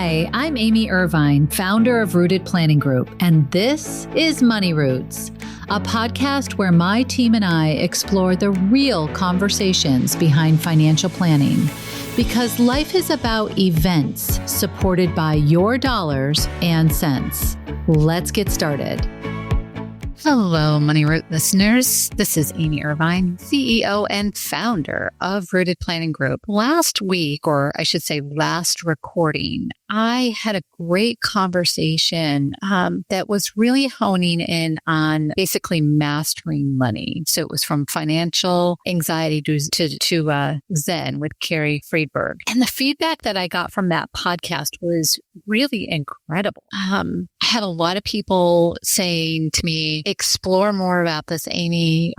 Hi, I'm Amy Irvine, founder of Rooted Planning Group, and this is Money Roots, a podcast where my team and I explore the real conversations behind financial planning. Because life is about events supported by your dollars and cents. Let's get started. Hello, Money Root listeners. This is Amy Irvine, CEO and founder of Rooted Planning Group. Last week, or I should say last recording, I had a great conversation that was really honing in on basically mastering money. So it was from financial anxiety to Zen with Carrie Friedberg. And the feedback that I got from that podcast was really incredible. I had a lot of people saying to me, explore more about this, Amy.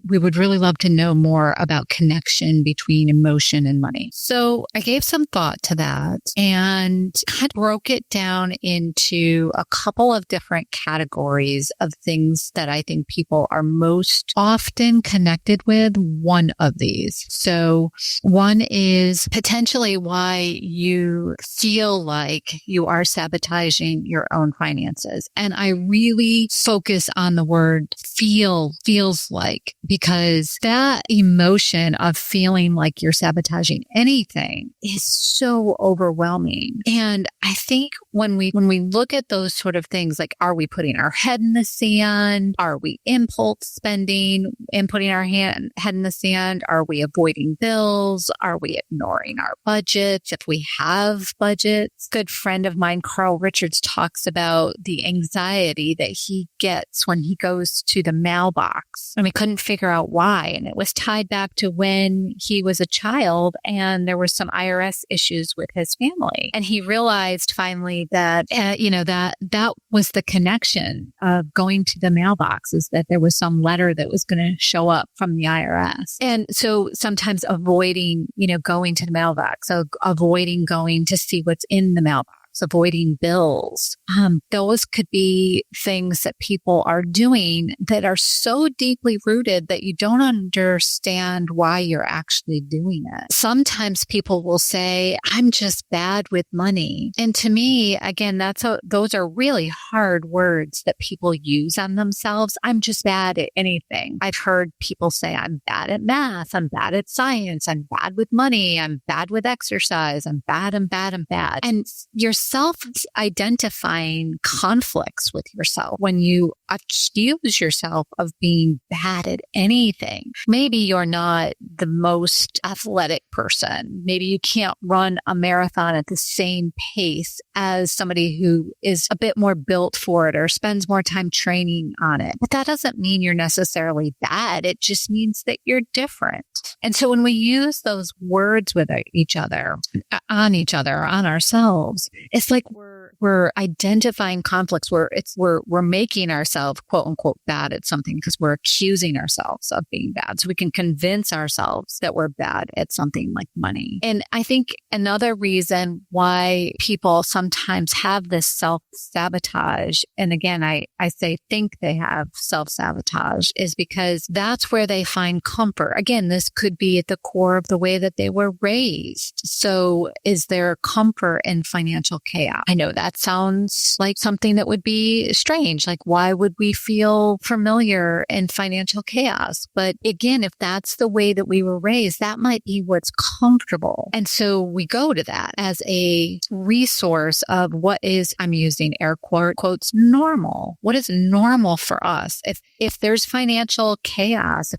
We would really love to know more about connection between emotion and money. So I gave some thought to that and kind of broke it down into a couple of different categories of things that I think people are most often connected with. One of these. So one is potentially why you feel like you are sabotaging your own finances. And I really focus on the word feels like, because that emotion of feeling like you're sabotaging anything is so overwhelming. And I think when we look at those sort of things, like, are we putting our head in the sand? Are we impulse spending and putting our head in the sand? Are we avoiding bills? Are we ignoring our budgets if we have budgets? A good friend of mine, Carl Richards, talks about the anxiety that he gets when he goes to the mailbox, and we couldn't figure out why. And it was tied back to when he was a child and there were some IRS issues with his family. And he realized finally that, that was the connection of going to the mailbox, is that there was some letter that was going to show up from the IRS. And so sometimes avoiding, going to the mailbox, so avoiding going to see what's in the mailbox, avoiding bills. Those could be things that people are doing that are so deeply rooted that you don't understand why you're actually doing it. Sometimes people will say, I'm just bad with money. And to me, again, those are really hard words that people use on themselves. I'm just bad at anything. I've heard people say, I'm bad at math. I'm bad at science. I'm bad with money. I'm bad with exercise. I'm bad. And you're self-identifying conflicts with yourself when you accuse yourself of being bad at anything. Maybe you're not the most athletic person. Maybe you can't run a marathon at the same pace as somebody who is a bit more built for it or spends more time training on it. But that doesn't mean you're necessarily bad. It just means that you're different. And so when we use those words with each other, on ourselves, it's like we're identifying conflicts where we're making ourselves quote unquote bad at something because we're accusing ourselves of being bad. So we can convince ourselves that we're bad at something like money. And I think another reason why people sometimes have this self-sabotage, and again, I say think they have self-sabotage, is because that's where they find comfort. Again, this could be at the core of the way that they were raised. So is there comfort in financial chaos? I know that sounds like something that would be strange. Like, why would we feel familiar in financial chaos? But again, if that's the way that we were raised, that might be what's comfortable. And so we go to that as a resource of what is, I'm using air quotes, normal. What is normal for us? If there's financial chaos,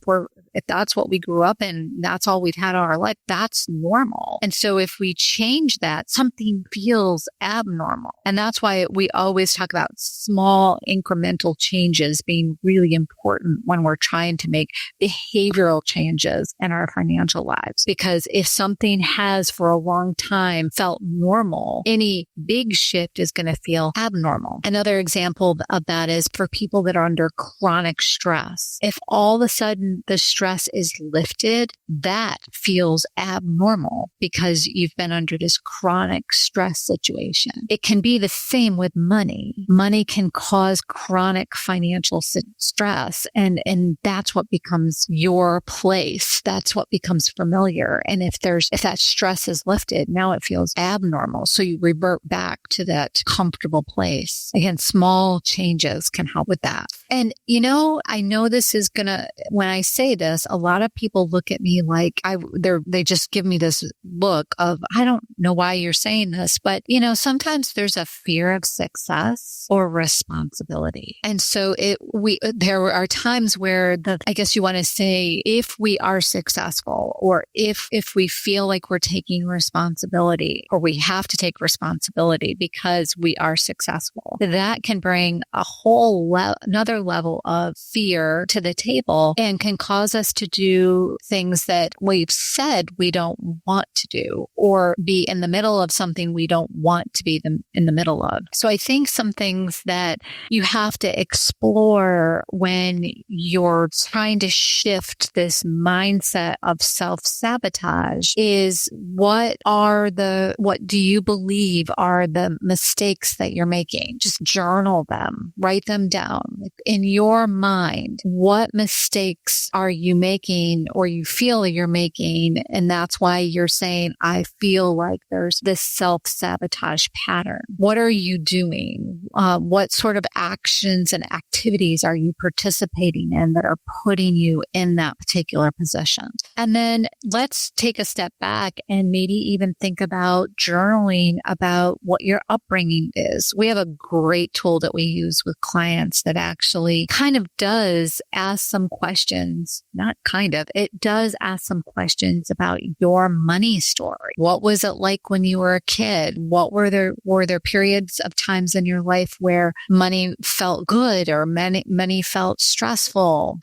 if that's what we grew up in, that's all we've had all our life, that's normal. And so if we change that, something feels abnormal. And that's why we always talk about small incremental changes being really important when we're trying to make behavioral changes in our financial lives. Because if something has for a long time felt normal, any big shift is going to feel abnormal. Another example of that is for people that are under chronic stress. If all of a sudden the stress stress is lifted, that feels abnormal because you've been under this chronic stress situation. It can be the same with money. Money can cause chronic financial stress, and that's what becomes your place. That's what becomes familiar. And if that stress is lifted, now it feels abnormal. So you revert back to that comfortable place. Again, small changes can help with that. And, I know this is when I say this, a lot of people look at me like they just give me this look of, I don't know why you're saying this, but, sometimes there's a fear of success or responsibility. And so there are times where I guess you want to say, if we are successful, or if we feel like we're taking responsibility, or we have to take responsibility because we are successful, that can bring a whole another level of fear to the table and can cause us to do things that we've said we don't want to do, or be in the middle of something we don't want to be in the middle of. So I think some things that you have to explore when you're trying to shift this mindset of self-sabotage is, what do you believe are the mistakes that you're making? Just journal them, write them down. In your mind, what mistakes are you making, or you feel you're making? And that's why you're saying, I feel like there's this self-sabotage pattern. What are you doing? What sort of actions and activities are you participating in that are putting you in that particular position? And then let's take a step back and maybe even think about journaling about what your upbringing is. We have a great tool that we use with clients that actually kind of does ask some questions, it does ask some questions about your money story. What was it like when you were a kid? Were there periods of times in your life where money felt good or money felt stressful?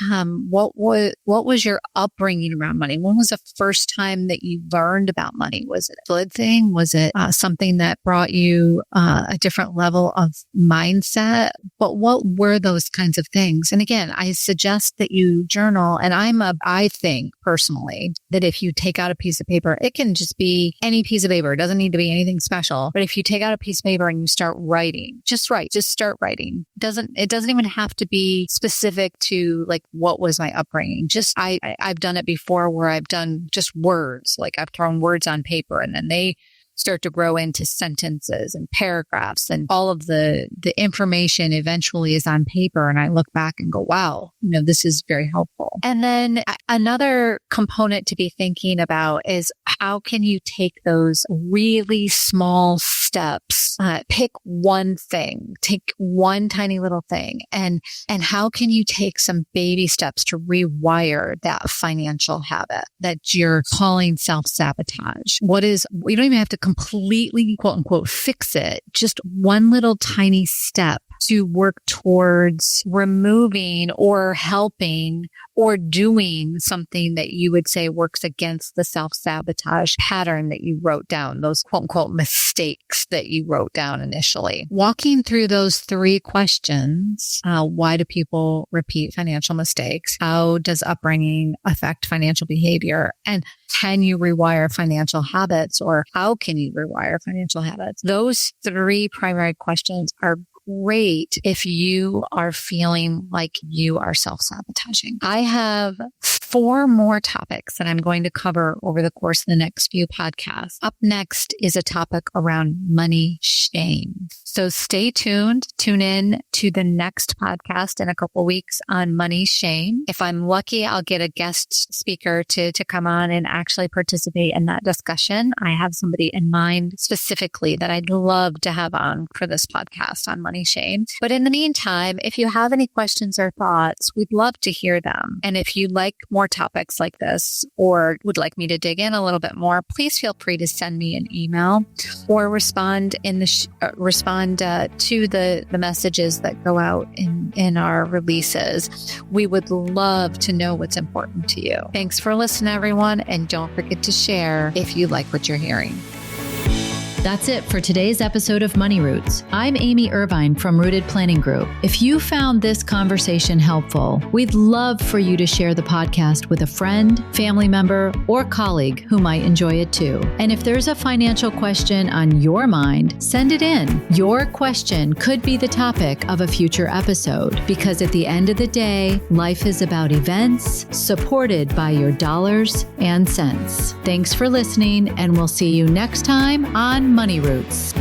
What was your upbringing around money? When was the first time that you learned about money? Was it a good thing? Was it something that brought you a different level of mindset? But what were those kinds of things? And again, I suggest that you journal. And I think personally that if you take out a piece of paper, it can just be any piece of paper. It doesn't need to be anything special. But if you take out a piece of paper and you start writing, just start writing. It doesn't even have to be specific to like, what was my upbringing? I've done it before where I've done just words, like I've thrown words on paper and then they start to grow into sentences and paragraphs, and all of the information eventually is on paper. And I look back and go, wow, this is very helpful. And then another component to be thinking about is, how can you take those really small steps, pick one thing, take one tiny little thing, and how can you take some baby steps to rewire that financial habit that you're calling self-sabotage? You don't even have to completely, quote unquote, fix it. Just one little tiny step to work towards removing or helping or doing something that you would say works against the self-sabotage pattern that you wrote down, those quote unquote mistakes that you wrote down initially. Walking through those 3 questions, why do people repeat financial mistakes? How does upbringing affect financial behavior? And can you rewire financial habits, or how can you rewire financial habits? Those 3 primary questions are great if you are feeling like you are self-sabotaging. I have 4 more topics that I'm going to cover over the course of the next few podcasts. Up next is a topic around money shame. So stay tuned. Tune in to the next podcast in a couple weeks on money shame. If I'm lucky, I'll get a guest speaker to come on and actually participate in that discussion. I have somebody in mind specifically that I'd love to have on for this podcast on money shame. But in the meantime, if you have any questions or thoughts, we'd love to hear them. And if you'd like more topics like this, or would like me to dig in a little bit more, please feel free to send me an email or respond to the messages that go out in our releases. We would love to know what's important to you. Thanks for listening, everyone. And don't forget to share if you like what you're hearing. That's it for today's episode of Money Roots. I'm Amy Irvine from Rooted Planning Group. If you found this conversation helpful, we'd love for you to share the podcast with a friend, family member, or colleague who might enjoy it too. And if there's a financial question on your mind, send it in. Your question could be the topic of a future episode, because at the end of the day, life is about events supported by your dollars and cents. Thanks for listening, and we'll see you next time on Money Roots.